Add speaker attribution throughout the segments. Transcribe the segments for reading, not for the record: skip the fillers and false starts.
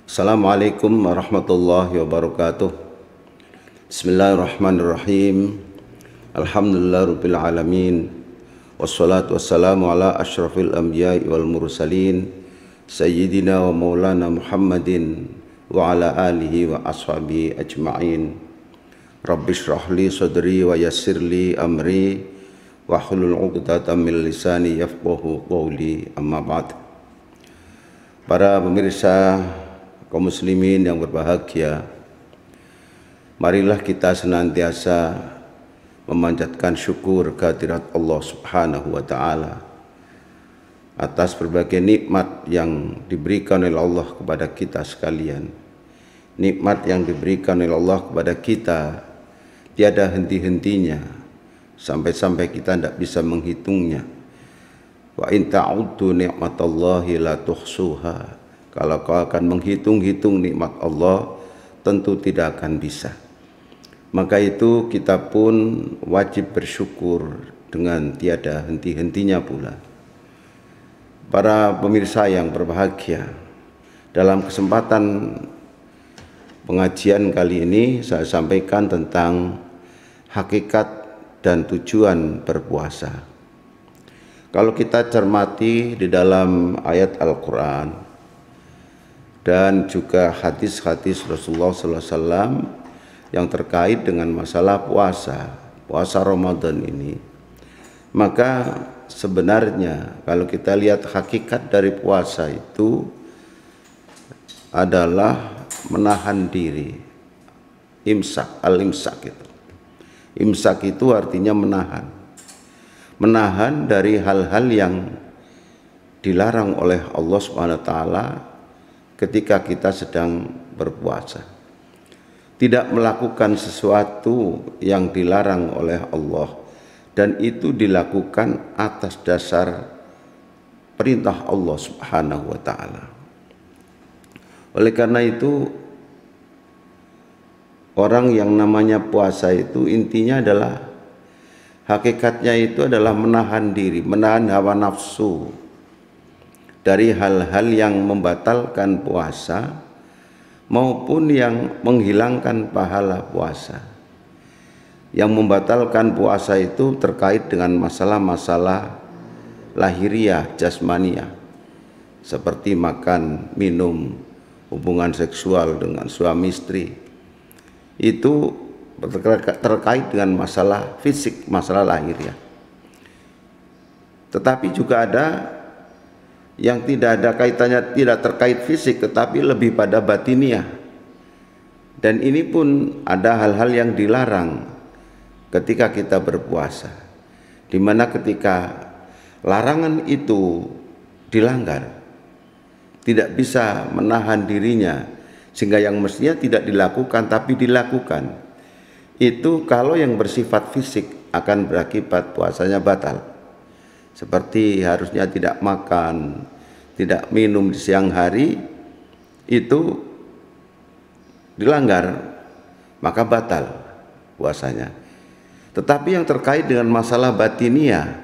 Speaker 1: Assalamualaikum warahmatullahi wabarakatuh. Bismillahirrahmanirrahim. Alhamdulillahirabbil alamin. Wassalatu wassalamu ala asyrafil anbiya'i wal mursalin sayyidina wa maulana Muhammadin wa ala alihi wa ashabihi ajma'in. Rabbi shrah li sadri wa yassir li amri wa hlul 'uqdatam min lisani yafqahu qawli. Amma ba'd. Para pemirsa kaum muslimin yang berbahagia, marilah kita senantiasa memanjatkan syukur kehadirat Allah Subhanahu wa taala atas berbagai nikmat yang diberikan oleh Allah kepada kita sekalian. Nikmat yang diberikan oleh Allah kepada kita tiada henti-hentinya, sampai-sampai kita tidak bisa menghitungnya. Wa in ta'uddu ni'matallahi la tuhsuha. Kalau kau akan menghitung-hitung nikmat Allah, tentu tidak akan bisa. Maka itu kita pun wajib bersyukur dengan tiada henti-hentinya pula. Para pemirsa yang berbahagia, dalam kesempatan pengajian kali ini saya sampaikan tentang hakikat dan tujuan berpuasa. Kalau kita cermati di dalam ayat Al-Quran dan juga hadis-hadis Rasulullah SAW yang terkait dengan masalah puasa Ramadan ini, maka sebenarnya kalau kita lihat hakikat dari puasa itu adalah menahan diri, imsak, al-imsak itu. Imsak itu artinya menahan dari hal-hal yang dilarang oleh Allah Subhanahu wa taala ketika kita sedang berpuasa. Tidak melakukan sesuatu yang dilarang oleh Allah, dan itu dilakukan atas dasar perintah Allah Subhanahu wa taala. Oleh karena itu, orang yang namanya puasa itu intinya adalah, hakikatnya itu adalah menahan diri, menahan hawa nafsu dari hal-hal yang membatalkan puasa maupun yang menghilangkan pahala puasa. Yang membatalkan puasa itu terkait dengan masalah-masalah lahiriah, jasmaniah, seperti makan, minum, hubungan seksual dengan suami istri. Itu terkait dengan masalah fisik, masalah lahiriah. Tetapi juga ada yang tidak ada kaitannya, tidak terkait fisik, tetapi lebih pada batiniah. Dan ini pun ada hal-hal yang dilarang ketika kita berpuasa, di mana ketika larangan itu dilanggar, tidak bisa menahan dirinya, sehingga yang mestinya tidak dilakukan tapi dilakukan. Itu kalau yang bersifat fisik akan berakibat puasanya batal. Seperti harusnya tidak makan, tidak minum di siang hari, itu dilanggar, maka batal puasanya. Tetapi yang terkait dengan masalah batiniah,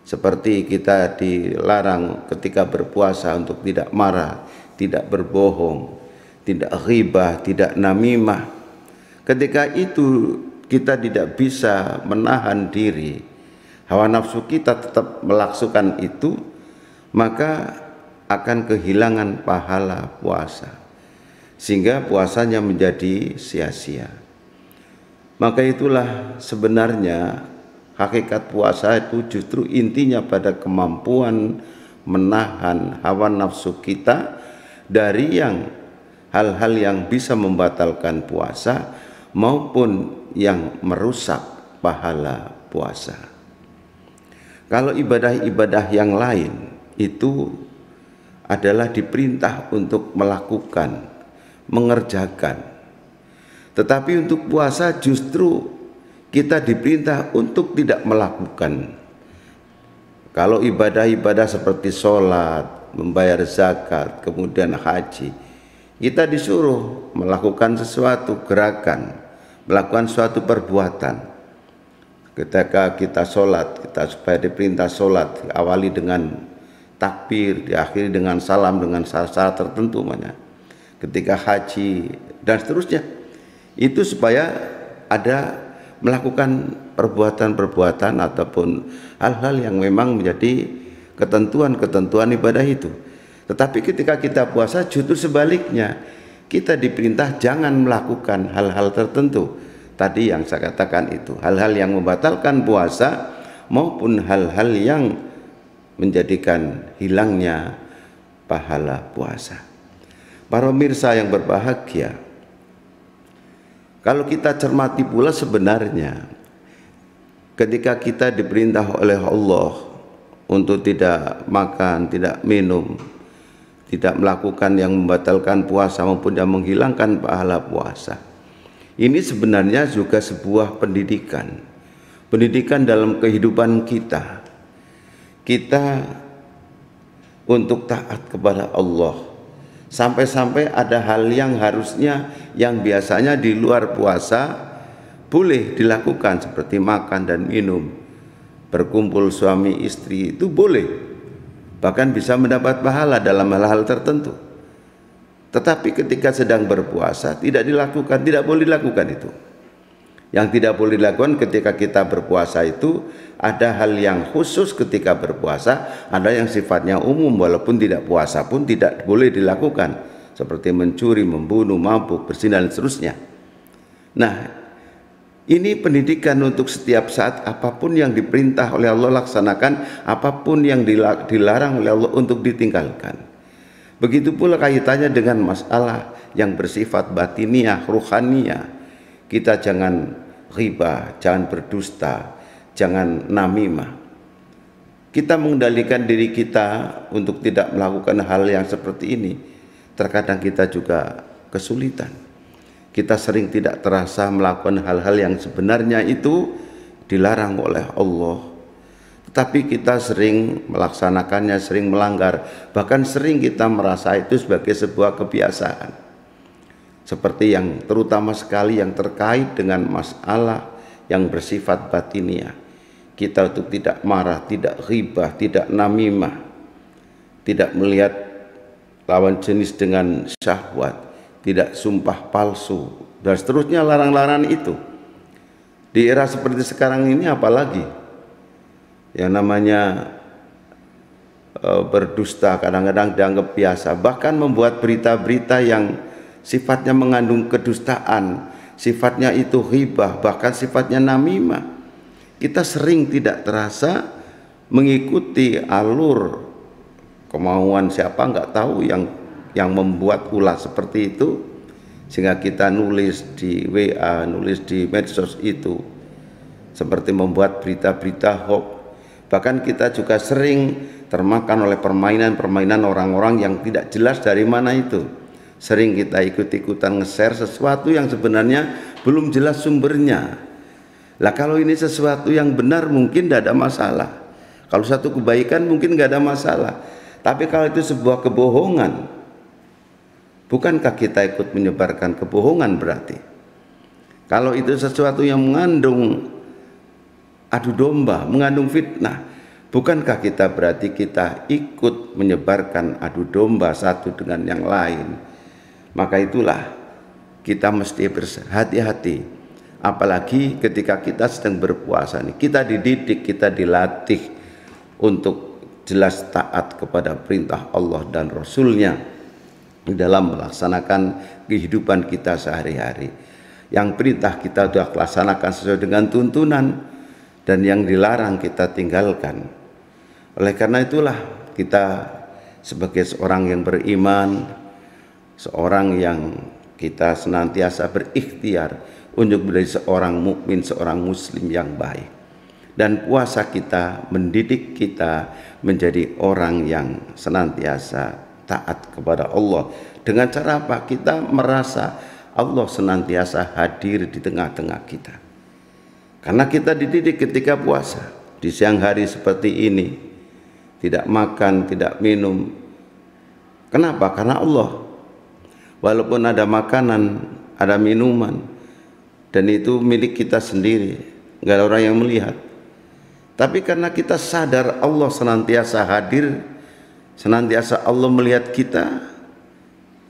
Speaker 1: seperti kita dilarang ketika berpuasa untuk tidak marah, tidak berbohong, tidak ghibah, tidak namimah. Ketika itu kita tidak bisa menahan diri, hawa nafsu kita tetap melaksukan itu, maka akan kehilangan pahala puasa, sehingga puasanya menjadi sia-sia. Maka itulah sebenarnya hakikat puasa itu justru intinya pada kemampuan menahan hawa nafsu kita dari hal-hal yang bisa membatalkan puasa maupun yang merusak pahala puasa. Kalau ibadah-ibadah yang lain itu adalah diperintah untuk melakukan, mengerjakan. Tetapi untuk puasa justru kita diperintah untuk tidak melakukan. Kalau ibadah-ibadah seperti sholat, membayar zakat, kemudian haji, kita disuruh melakukan sesuatu gerakan, melakukan suatu perbuatan. Ketika kita sholat, kita supaya diperintah sholat, awali dengan takbir, diakhiri dengan salam dengan syarat-syarat tertentu. ketika haji dan seterusnya. Itu supaya ada melakukan perbuatan-perbuatan ataupun hal-hal yang memang menjadi ketentuan-ketentuan ibadah itu. Tetapi ketika kita puasa justru sebaliknya, kita diperintah jangan melakukan hal-hal tertentu. Tadi yang saya katakan itu, hal-hal yang membatalkan puasa maupun hal-hal yang menjadikan hilangnya pahala puasa. Para pemirsa yang berbahagia, kalau kita cermati pula sebenarnya ketika kita diperintah oleh Allah untuk tidak makan, tidak minum, tidak melakukan yang membatalkan puasa maupun yang menghilangkan pahala puasa, ini sebenarnya juga sebuah pendidikan dalam kehidupan kita untuk taat kepada Allah. Sampai-sampai ada hal yang harusnya, yang biasanya di luar puasa boleh dilakukan, seperti makan dan minum, berkumpul suami istri, itu boleh, bahkan bisa mendapat pahala dalam hal-hal tertentu. Tetapi ketika sedang berpuasa tidak dilakukan, tidak boleh dilakukan itu. Yang tidak boleh dilakukan ketika kita berpuasa itu ada hal yang khusus ketika berpuasa, ada yang sifatnya umum walaupun tidak puasa pun tidak boleh dilakukan, seperti mencuri, membunuh, mabuk, berzina dan seterusnya. Nah, ini pendidikan untuk setiap saat, apapun yang diperintah oleh Allah laksanakan, apapun yang dilarang oleh Allah untuk ditinggalkan. Begitu pula kaitannya dengan masalah yang bersifat batiniah, ruhaniyah. Kita jangan ghibah, jangan berdusta, jangan namimah. Kita mengendalikan diri kita untuk tidak melakukan hal yang seperti ini. Terkadang kita juga kesulitan. Kita sering tidak terasa melakukan hal-hal yang sebenarnya itu dilarang oleh Allah. Tetapi kita sering melaksanakannya, sering melanggar. Bahkan sering kita merasa itu sebagai sebuah kebiasaan. Seperti yang terutama sekali yang terkait dengan masalah yang bersifat batiniah. Kita untuk tidak marah, tidak ghibah, tidak namimah, tidak melihat lawan jenis dengan syahwat, tidak sumpah palsu, dan seterusnya larang-larangan itu. Di era seperti sekarang ini apalagi yang namanya berdusta kadang-kadang dianggap biasa, bahkan membuat berita-berita yang sifatnya mengandung kedustaan, sifatnya itu ghibah, bahkan sifatnya namimah. Kita sering tidak terasa mengikuti alur kemauan siapa nggak tahu yang membuat ulah seperti itu, sehingga kita nulis di WA, nulis di medsos itu, seperti membuat berita-berita hoax. Bahkan kita juga sering termakan oleh permainan-permainan orang-orang yang tidak jelas dari mana itu. Sering kita ikut-ikutan nge-share sesuatu yang sebenarnya belum jelas sumbernya. Lah kalau ini sesuatu yang benar mungkin tidak ada masalah. Kalau satu kebaikan mungkin nggak ada masalah. Tapi kalau itu sebuah kebohongan, bukankah kita ikut menyebarkan kebohongan berarti? Kalau itu sesuatu yang mengandung adu domba, mengandung fitnah, bukankah kita berarti kita ikut menyebarkan adu domba satu dengan yang lain? Maka itulah kita mesti berhati-hati, apalagi ketika kita sedang berpuasa nih. Kita dididik, kita dilatih untuk jelas taat kepada perintah Allah dan Rasulnya dalam melaksanakan kehidupan kita sehari-hari. Yang perintah kita sudah laksanakan sesuai dengan tuntunan, dan yang dilarang kita tinggalkan. Oleh karena itulah kita sebagai seorang yang beriman, seorang yang kita senantiasa berikhtiar untuk menjadi seorang mukmin, seorang muslim yang baik. Dan puasa kita mendidik kita menjadi orang yang senantiasa taat kepada Allah. Dengan cara apa? Kita merasa Allah senantiasa hadir di tengah-tengah kita. Karena kita dididik ketika puasa, di siang hari seperti ini, tidak makan, tidak minum. Kenapa? Karena Allah. Walaupun ada makanan, ada minuman, dan itu milik kita sendiri, nggak ada orang yang melihat. Tapi karena kita sadar Allah senantiasa hadir, senantiasa Allah melihat kita,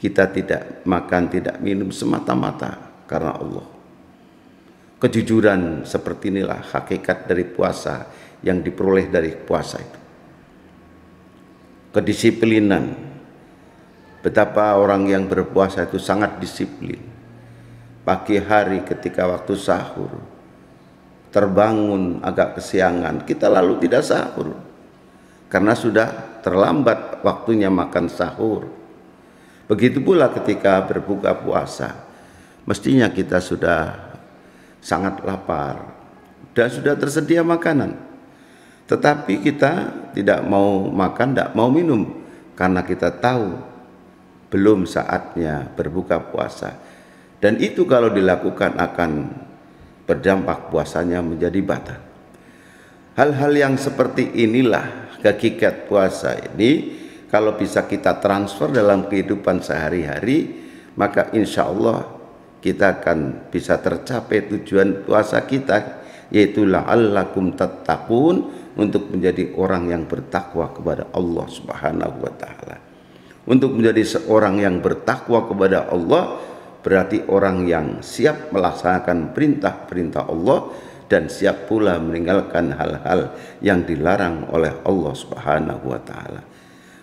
Speaker 1: kita tidak makan, tidak minum semata-mata karena Allah. Kejujuran seperti inilah hakikat dari puasa yang diperoleh dari puasa itu. Kedisiplinan, betapa orang yang berpuasa itu sangat disiplin. Pagi hari ketika waktu sahur, terbangun agak kesiangan, kita lalu tidak sahur karena sudah terlambat waktunya makan sahur. Begitu pula ketika berbuka puasa, mestinya kita sudah sangat lapar dan sudah tersedia makanan, tetapi kita tidak mau makan, tidak mau minum karena kita tahu belum saatnya berbuka puasa, dan itu kalau dilakukan akan berdampak puasanya menjadi batal. Hal-hal yang seperti inilah hakikat puasa ini. Kalau bisa kita transfer dalam kehidupan sehari-hari, maka insya Allah kita akan bisa tercapai tujuan puasa kita, yaitu la'allakum tattaqun, untuk menjadi orang yang bertakwa kepada Allah Subhanahu wa taala. Untuk menjadi seorang yang bertakwa kepada Allah berarti orang yang siap melaksanakan perintah-perintah Allah dan siap pula meninggalkan hal-hal yang dilarang oleh Allah Subhanahu wa taala.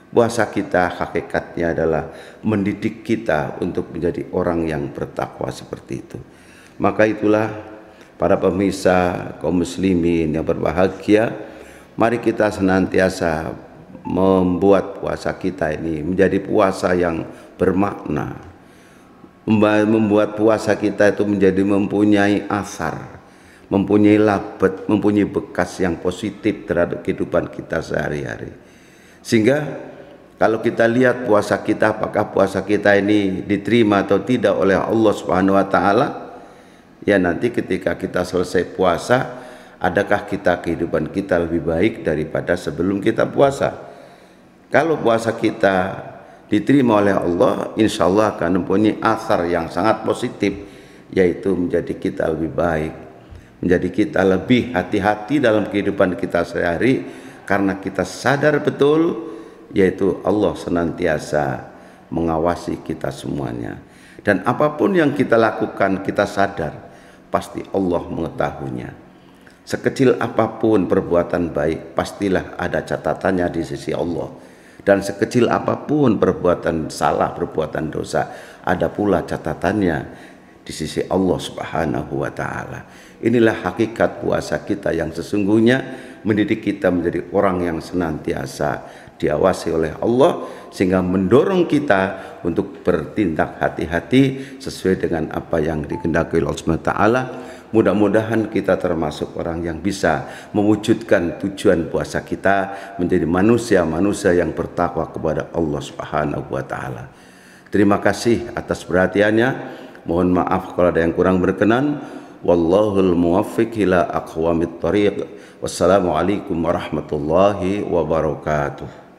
Speaker 1: Puasa kita hakikatnya adalah mendidik kita untuk menjadi orang yang bertakwa seperti itu. Maka itulah para pemirsa kaum muslimin yang berbahagia, mari kita senantiasa membuat puasa kita ini menjadi puasa yang bermakna, membuat puasa kita itu menjadi mempunyai asar, mempunyai labet, mempunyai bekas yang positif terhadap kehidupan kita sehari-hari. Sehingga kalau kita lihat puasa kita, apakah puasa kita ini diterima atau tidak oleh Allah Subhanahu wa taala, ya nanti ketika kita selesai puasa, adakah kehidupan kita lebih baik daripada sebelum kita puasa? Kalau puasa kita diterima oleh Allah, insya Allah akan mempunyai asar yang sangat positif, yaitu menjadi kita lebih baik, menjadi kita lebih hati-hati dalam kehidupan kita sehari, karena kita sadar betul yaitu Allah senantiasa mengawasi kita semuanya, dan apapun yang kita lakukan kita sadar pasti Allah mengetahuinya. Sekecil apapun perbuatan baik pastilah ada catatannya di sisi Allah, dan sekecil apapun perbuatan salah, perbuatan dosa, ada pula catatannya di sisi Allah Subhanahu wa taala. Inilah hakikat puasa kita yang sesungguhnya, mendidik kita menjadi orang yang senantiasa diawasi oleh Allah, sehingga mendorong kita untuk bertindak hati-hati sesuai dengan apa yang dikehendaki Allah Subhanahu wa taala. Mudah-mudahan kita termasuk orang yang bisa mewujudkan tujuan puasa kita menjadi manusia-manusia yang bertakwa kepada Allah Subhanahu wa taala. Terima kasih atas perhatiannya. Mohon maaf kalau ada yang kurang berkenan. Wallahul muwaffiq ila aqwamit thariq. Wassalamualaikum warahmatullahi wabarakatuh.